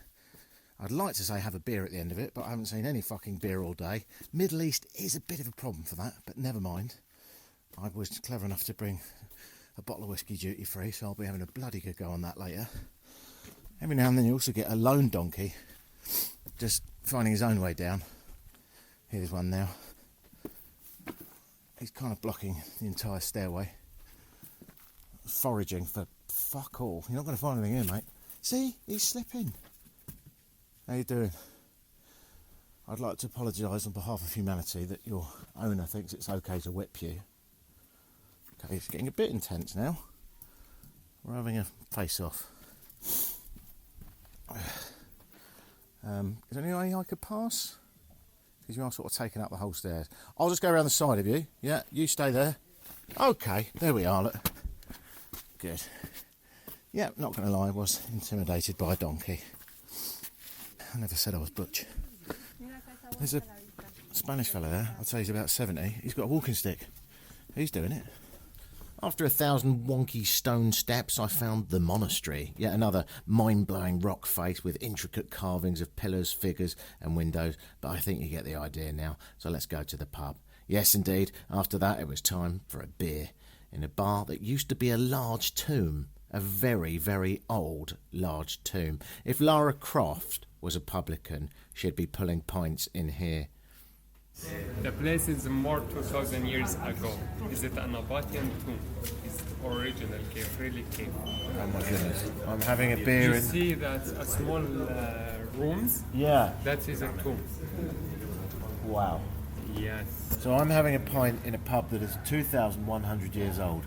I'd like to say have a beer at the end of it, but I haven't seen any fucking beer all day. Middle East is a bit of a problem for that, but never mind. I was clever enough to bring a bottle of whiskey duty free, so I'll be having a bloody good go on that later. Every now and then you also get a lone donkey just finding his own way down. Here's one now. He's kind of blocking the entire stairway. Foraging for fuck all. You're not going to find anything here, mate. See, he's slipping. How you doing? I'd like to apologise on behalf of humanity that your owner thinks it's okay to whip you. Okay, it's getting a bit intense now. We're having a face-off. Is there any way I could pass? Because you are sort of taking up the whole stairs. I'll just go around the side of you. Yeah, you stay there. Okay, there we are, look. Good. Yeah, not going to lie, I was intimidated by a donkey. I never said I was butch. There's a Spanish fella there, I'd say he's about 70. He's got a walking stick. He's doing it. After 1,000 wonky stone steps, I found the monastery. Yet another mind-blowing rock face with intricate carvings of pillars, figures and windows. But I think you get the idea now, so let's go to the pub. Yes, indeed, after that it was time for a beer. In a bar that used to be a large tomb. A very, very old large tomb. If Lara Croft was a publican, she'd be pulling pints in here. The place is more 2,000 years ago. Is it an Nabatean tomb? It's original cave, really cave. Oh my goodness. I'm having a beer You in... see that a small rooms? Yeah. That is a tomb. Wow. Yes. So I'm having a pint in a pub that is 2,100 years old.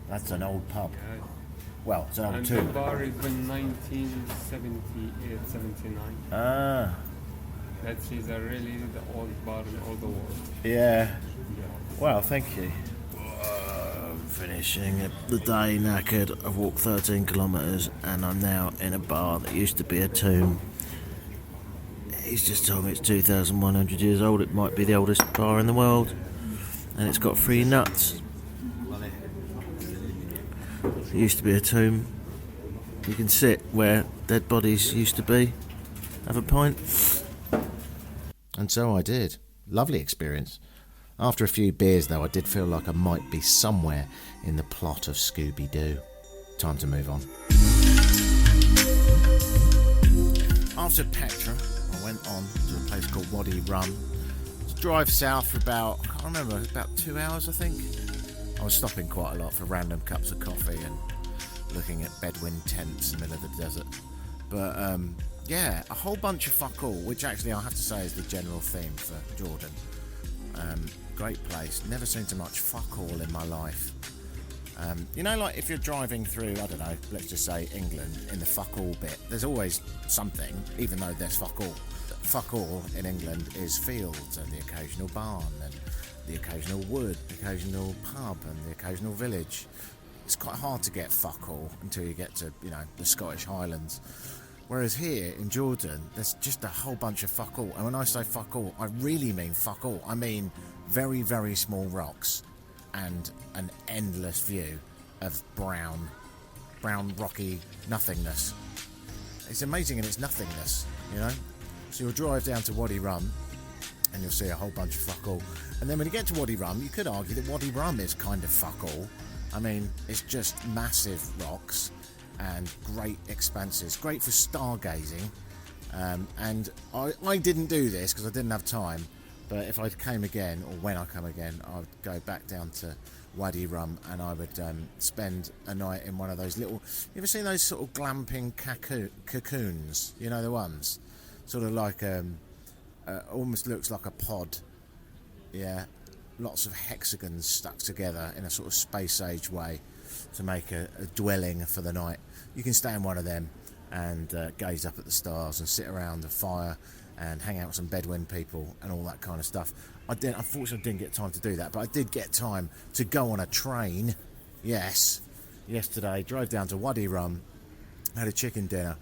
That's an old pub. Yes. Well, it's an old And tomb. the bar is in 1978, 79. Ah. That is really the old bar in all the world. Yeah. Yeah. Well, thank you. I'm finishing the day knackered. I've walked 13 kilometres and I'm now in a bar that used to be a tomb. He's just told me it's 2,100 years old. It might be the oldest bar in the world. And it's got free nuts. It used to be a tomb. You can sit where dead bodies used to be. Have a pint. And so I did. Lovely experience. After a few beers, though, I did feel like I might be somewhere in the plot of Scooby-Doo. Time to move on. After Petra, I went on to a place called Wadi Rum. To drive south for about, I can't remember, about 2 hours, I think. I was stopping quite a lot for random cups of coffee and looking at Bedouin tents in the middle of the desert. But, yeah, a whole bunch of fuck all, which actually I have to say is the general theme for Jordan. Great place. Never seen so much fuck all in my life. You know, like if you're driving through, I don't know, let's just say England, in the fuck all bit, there's always something, even though there's fuck all. Fuck all in England is fields and the occasional barn and the occasional wood, the occasional pub and the occasional village. It's quite hard to get fuck all until you get to, you know, the Scottish Highlands. Whereas here in Jordan, there's just a whole bunch of fuck all. And when I say fuck all, I really mean fuck all. I mean very, very small rocks and an endless view of brown rocky nothingness. It's amazing in its nothingness, you know? So you'll drive down to Wadi Rum and you'll see a whole bunch of fuck all. And then when you get to Wadi Rum, you could argue that Wadi Rum is kind of fuck all. I mean, it's just massive rocks and great expanses, great for stargazing. And I didn't do this because I didn't have time, but if I came again, or when I come again, I would go back down to Wadi Rum and I would spend a night in one of those little, you ever seen those sort of glamping cocoons, you know the ones, sort of like almost looks like a pod, yeah, lots of hexagons stuck together in a sort of space age way to make a dwelling for the night. You can stay in one of them and gaze up at the stars and sit around a fire and hang out with some Bedouin people and all that kind of stuff. Unfortunately, didn't get time to do that, but I did get time to go on a train. Yes, yesterday, drove down to Wadi Rum, had a chicken dinner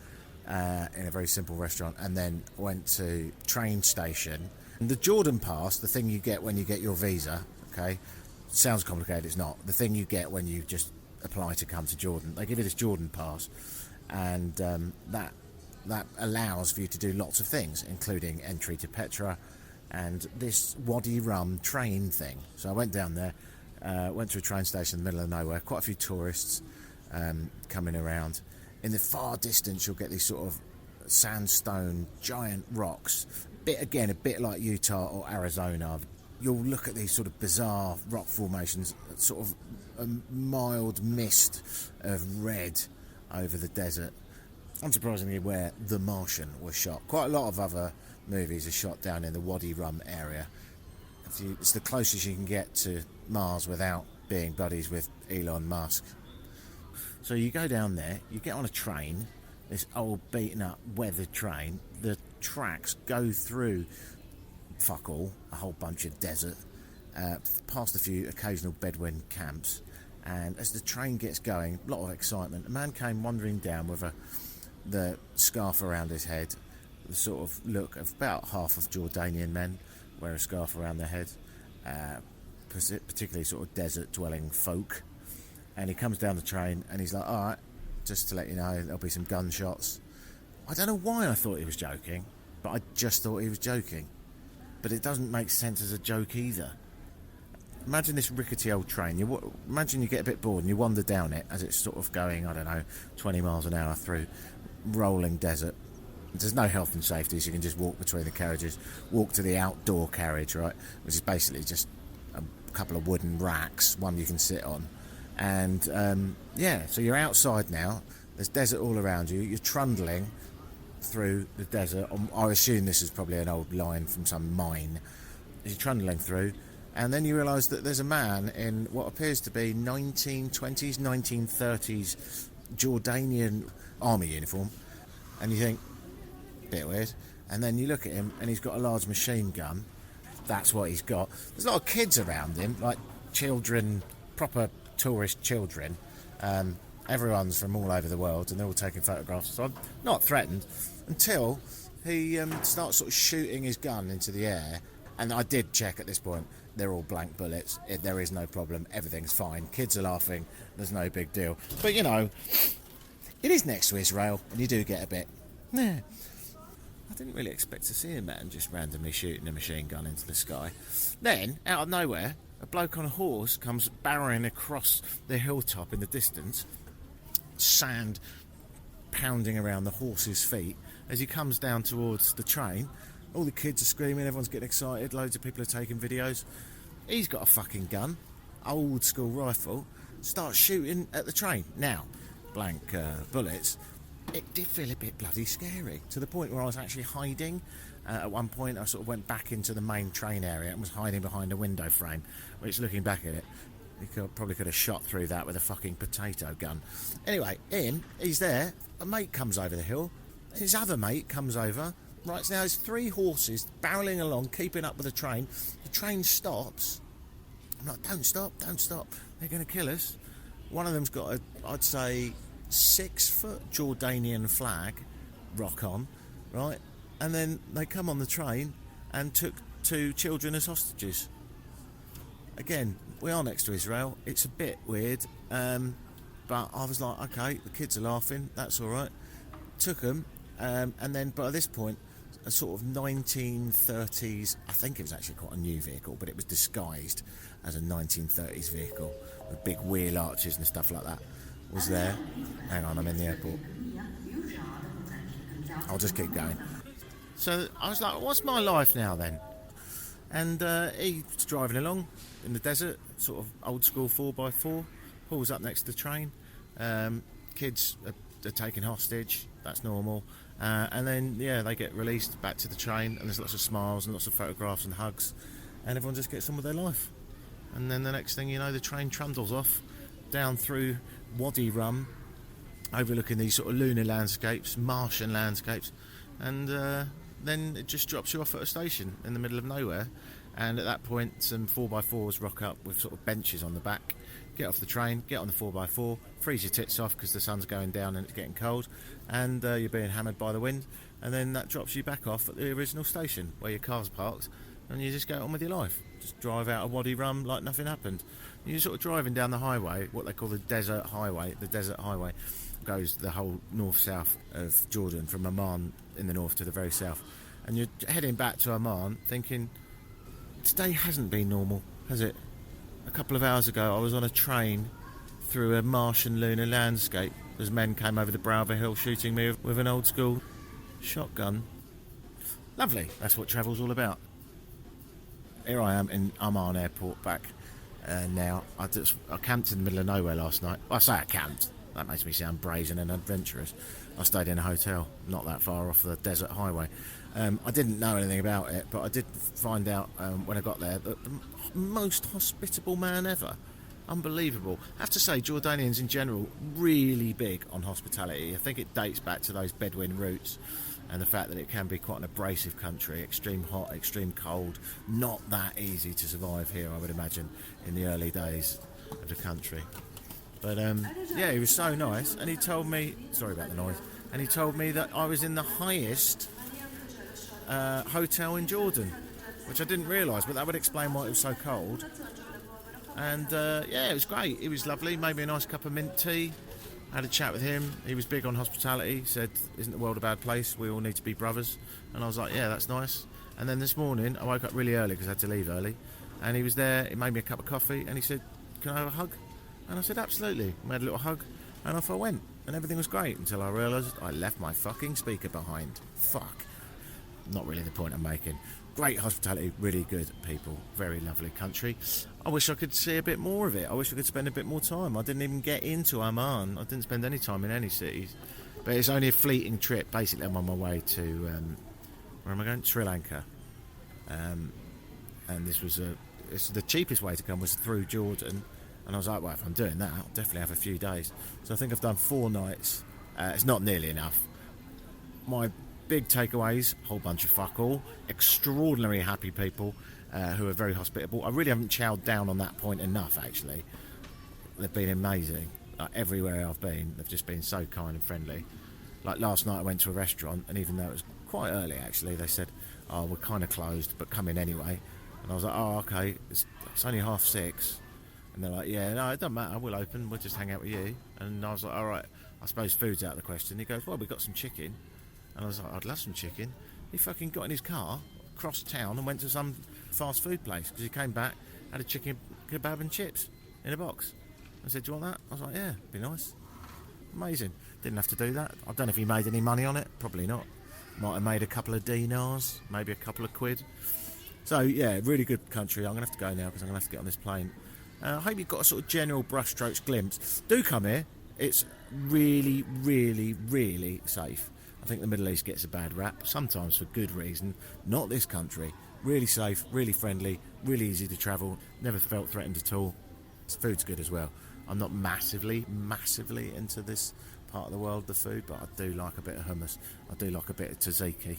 in a very simple restaurant, and then went to train station. And the Jordan Pass, the thing you get when you get your visa, okay, sounds complicated, it's not. The thing you get when you just apply to come to Jordan, they give you this Jordan Pass, and that allows for you to do lots of things, including entry to Petra and this Wadi Rum train thing. So I went down there, went to a train station in the middle of nowhere, quite a few tourists coming around. In the far distance, you'll get these sort of sandstone giant rocks, a bit like Utah or Arizona. You'll look at these sort of bizarre rock formations, sort of a mild mist of red over the desert. Unsurprisingly, where The Martian was shot. Quite a lot of other movies are shot down in the Wadi Rum area. It's the closest you can get to Mars without being buddies with Elon Musk. So you go down there, you get on a train, this old beaten up weathered train. The tracks go through fuck all, a whole bunch of desert, past a few occasional Bedouin camps, and as the train gets going, a lot of excitement. A man came wandering down with the scarf around his head, the sort of look of about half of Jordanian men wear a scarf around their head, particularly sort of desert dwelling folk. And he comes down the train and he's like, all right, just to let you know, there'll be some gunshots. I don't know why I thought he was joking, but I just thought he was joking. But it doesn't make sense as a joke either. Imagine this rickety old train. Imagine you get a bit bored and you wander down it as it's sort of going, I don't know, 20 miles an hour through rolling desert. There's no health and safety, so you can just walk between the carriages, walk to the outdoor carriage, right, which is basically just a couple of wooden racks, one you can sit on. And, so you're outside now. There's desert all around you. You're trundling through the desert. I assume this is probably an old line from some mine. You're trundling through, and then you realise that there's a man in what appears to be 1920s, 1930s Jordanian army uniform, and you think, bit weird. And then you look at him, and he's got a large machine gun. That's what he's got. There's a lot of kids around him, like children, proper tourist children. Everyone's from all over the world, and they're all taking photographs. So I'm not threatened until he starts sort of shooting his gun into the air. And I did check at this point. They're all blank bullets. There is no problem. Everything's fine. Kids are laughing. There's no big deal. But, you know, it is next to Israel, and you do get a bit... Yeah. I didn't really expect to see a man just randomly shooting a machine gun into the sky. Then, out of nowhere, a bloke on a horse comes barreling across the hilltop in the distance, sand pounding around the horse's feet. As he comes down towards the train, all the kids are screaming, everyone's getting excited, loads of people are taking videos. He's got a fucking gun, old school rifle, starts shooting at the train. Now, blank bullets. It did feel a bit bloody scary, to the point where I was actually hiding. At one point I sort of went back into the main train area and was hiding behind a window frame, which, looking back at it, he probably could have shot through that with a fucking potato gun. Anyway, he's there, a mate comes over the hill, his other mate comes over, right, so now there's three horses barrelling along, keeping up with the train stops. I'm like, don't stop, they're going to kill us. One of them's got I'd say 6-foot Jordanian flag rock on, right? And then they come on the train and took 2 children as hostages. Again, we are next to Israel. It's a bit weird, but I was like, okay, the kids are laughing, that's all right. Took them, and then by this point, a sort of 1930s, I think it was actually quite a new vehicle, but it was disguised as a 1930s vehicle with big wheel arches and stuff like that, was there. Hang on, I'm in the airport. I'll just keep going. So I was like, what's my life now then? And he's driving along in the desert, sort of old school 4x4, pulls up next to the train. Kids are taken hostage, that's normal. And then, they get released back to the train, and there's lots of smiles and lots of photographs and hugs, and everyone just gets on with their life. And then the next thing you know, the train trundles off down through Wadi Rum, overlooking these sort of lunar landscapes, Martian landscapes, and then it just drops you off at a station in the middle of nowhere. And at that point, some 4x4s rock up with sort of benches on the back. Get off the train, get on the 4x4, freeze your tits off because the sun's going down and it's getting cold, and you're being hammered by the wind, and then that drops you back off at the original station where your car's parked, and you just go on with your life. Just drive out of Wadi Rum like nothing happened. You're sort of driving down the highway, what they call the desert highway. The desert highway goes the whole north-south of Jordan, from Amman in the north to the very south, and you're heading back to Amman thinking, today hasn't been normal, has it? A couple of hours ago I was on a train through a Martian lunar landscape as men came over the brow of a hill shooting me with an old school shotgun. Lovely, that's what travel's all about. Here I am in Amman airport back now. I camped in the middle of nowhere last night. Well, I say I camped, that makes me sound brazen and adventurous. I stayed in a hotel not that far off the desert highway. I didn't know anything about it, but I did find out when I got there that the most hospitable man ever. Unbelievable. I have to say, Jordanians in general, really big on hospitality. I think it dates back to those Bedouin roots and the fact that it can be quite an abrasive country, extreme hot, extreme cold, not that easy to survive here, I would imagine, in the early days of the country. But yeah, he was so nice, and he told me, sorry about the noise, and he told me that I was in the highest hotel in Jordan, which I didn't realise, but that would explain why it was so cold. And yeah, it was great. It was lovely. Made me a nice cup of mint tea. Had a chat with him. He was big on hospitality. He said, isn't the world a bad place? We all need to be brothers. And I was like, yeah, that's nice. And then this morning I woke up really early because I had to leave early, and he was there. He made me a cup of coffee and he said, can I have a hug? And I said, absolutely. We had a little hug and off I went, and everything was great until I realised I left my fucking speaker behind. Fuck. Not really the point I'm making. Great hospitality, really good people, very lovely country. I wish I could see a bit more of it. I wish I could spend a bit more time. I didn't even get into Amman. I didn't spend any time in any cities. But it's only a fleeting trip. Basically, I'm on my way to, where am I going? Sri Lanka. And this was the cheapest way to come was through Jordan. And I was like, well, if I'm doing that, I'll definitely have a few days. So I think I've done 4 nights. It's not nearly enough. My big takeaways, whole bunch of fuck all, extraordinarily happy people who are very hospitable. I really haven't chowed down on that point enough, actually. They've been amazing. Everywhere I've been, they've just been so kind and friendly. Like last night I went to a restaurant, and even though it was quite early actually, they said, oh, we're kind of closed, but come in anyway. And I was like, oh, okay, it's only 6:30. And they're like, yeah, no, it doesn't matter, we'll open, we'll just hang out with you. And I was like, all right, I suppose food's out of the question. He goes, well, we've got some chicken. And I was like, I'd love some chicken. He fucking got in his car, crossed town and went to some fast food place, because he came back, had a chicken kebab and chips in a box. I said, do you want that? I was like, yeah, be nice. Amazing. Didn't have to do that. I don't know if he made any money on it. Probably not. Might have made a couple of dinars, maybe a couple of quid. So, yeah, really good country. I'm going to have to go now because I'm going to have to get on this plane. I hope you've got a sort of general brushstrokes glimpse. Do come here. It's really, really, really safe. I think the Middle East gets a bad rap, sometimes for good reason. Not this country. Really safe, really friendly, really easy to travel. Never felt threatened at all. Food's good as well. I'm not massively into this part of the world, the food, but I do like a bit of hummus. I do like a bit of tzatziki.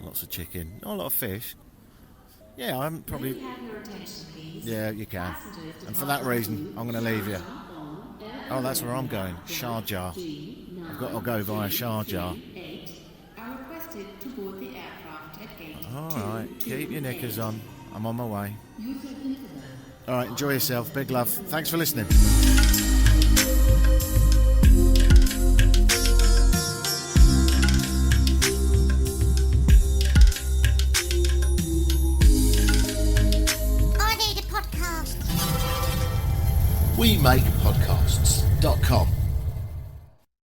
Lots of chicken. Not a lot of fish. Yeah, I'm probably... May we have your attention, please? Yeah, you can. Passengers And for that reason, I'm going to leave you. Oh, that's where I'm going. Sharjah. I'll go via Sharjah. Are requested to board the aircraft at gate Alright, keep your knickers on. I'm on my way. Alright, enjoy yourself. Big love. Thanks for listening. We make podcasts.com